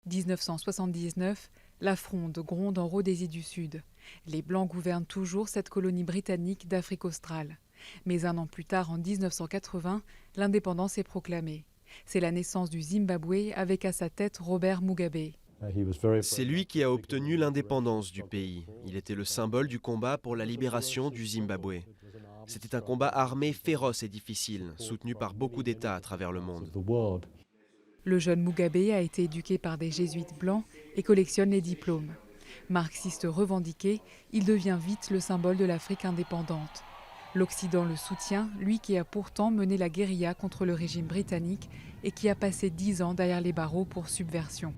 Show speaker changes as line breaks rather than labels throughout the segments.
1979, la fronde gronde en Rhodésie du Sud. Les Blancs gouvernent toujours cette colonie britannique d'Afrique australe. Mais un an plus tard, en 1980, l'indépendance est proclamée. C'est la naissance du Zimbabwe avec à sa tête Robert Mugabe.
C'est lui qui a obtenu l'indépendance du pays. Il était le symbole du combat pour la libération du Zimbabwe. C'était un combat armé féroce et difficile, soutenu par beaucoup d'États à travers le monde.
Le jeune Mugabe a été éduqué par des jésuites blancs et collectionne les diplômes. Marxiste revendiqué, il devient vite le symbole de l'Afrique indépendante. L'Occident le soutient, lui qui a pourtant mené la guérilla contre le régime britannique et qui a passé 10 ans derrière les barreaux pour subversion.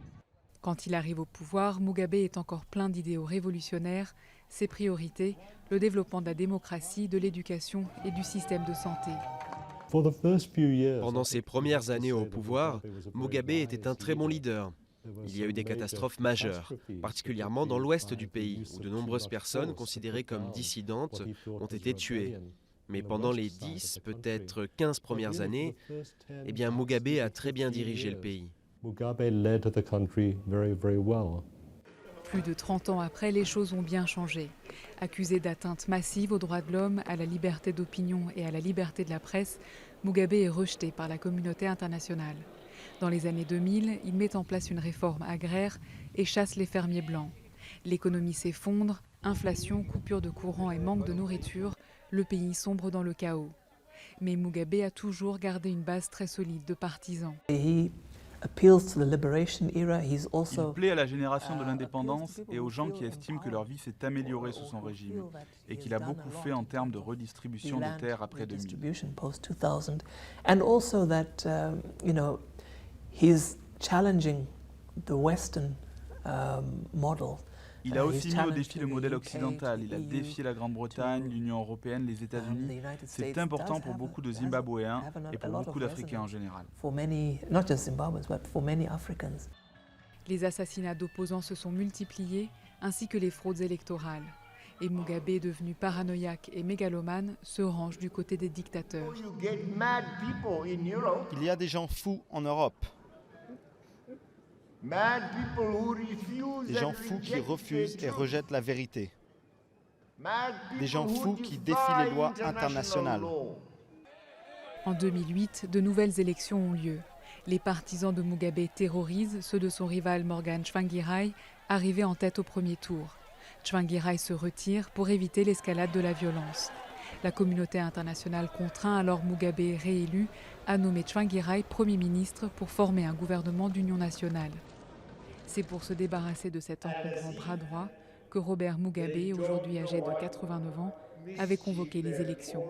Quand il arrive au pouvoir, Mugabe est encore plein d'idéaux révolutionnaires. Ses priorités, le développement de la démocratie, de l'éducation et du système de santé.
Pendant ses premières années au pouvoir, Mugabe était un très bon leader. Il y a eu des catastrophes majeures, particulièrement dans l'ouest du pays, où de nombreuses personnes considérées comme dissidentes ont été tuées. Mais pendant les 10, peut-être 15 premières années, Mugabe a très bien dirigé le pays.
Plus de 30 ans après, les choses ont bien changé. Accusé d'atteintes massives aux droits de l'homme, à la liberté d'opinion et à la liberté de la presse, Mugabe est rejeté par la communauté internationale. Dans les années 2000, il met en place une réforme agraire et chasse les fermiers blancs. L'économie s'effondre, inflation, coupure de courant et manque de nourriture, le pays sombre dans le chaos. Mais Mugabe a toujours gardé une base très solide de partisans.
Il plaît à la génération de l'indépendance et aux gens qui estiment que leur vie s'est améliorée sous son régime et qu'il a beaucoup fait en termes de redistribution des terres après 2000. Il a aussi mis au défi le modèle occidental. Il a défié la Grande-Bretagne, l'Union européenne, les États-Unis. C'est important pour beaucoup de Zimbabwéens et pour beaucoup d'Africains en général.
Les assassinats d'opposants se sont multipliés, ainsi que les fraudes électorales. Et Mugabe, devenu paranoïaque et mégalomane, se range du côté des dictateurs.
Il y a des gens fous en Europe. Des gens fous qui refusent et rejettent la vérité. Des gens fous qui défient les lois internationales.
En 2008, de nouvelles élections ont lieu. Les partisans de Mugabe terrorisent ceux de son rival Morgan Tsvangirai, arrivé en tête au premier tour. Tsvangirai se retire pour éviter l'escalade de la violence. La communauté internationale contraint alors Mugabe, réélu, à nommer Tsvangirai Premier ministre pour former un gouvernement d'union nationale. C'est pour se débarrasser de cet encombrant bras droit que Robert Mugabe, aujourd'hui âgé de 89 ans, avait convoqué les élections.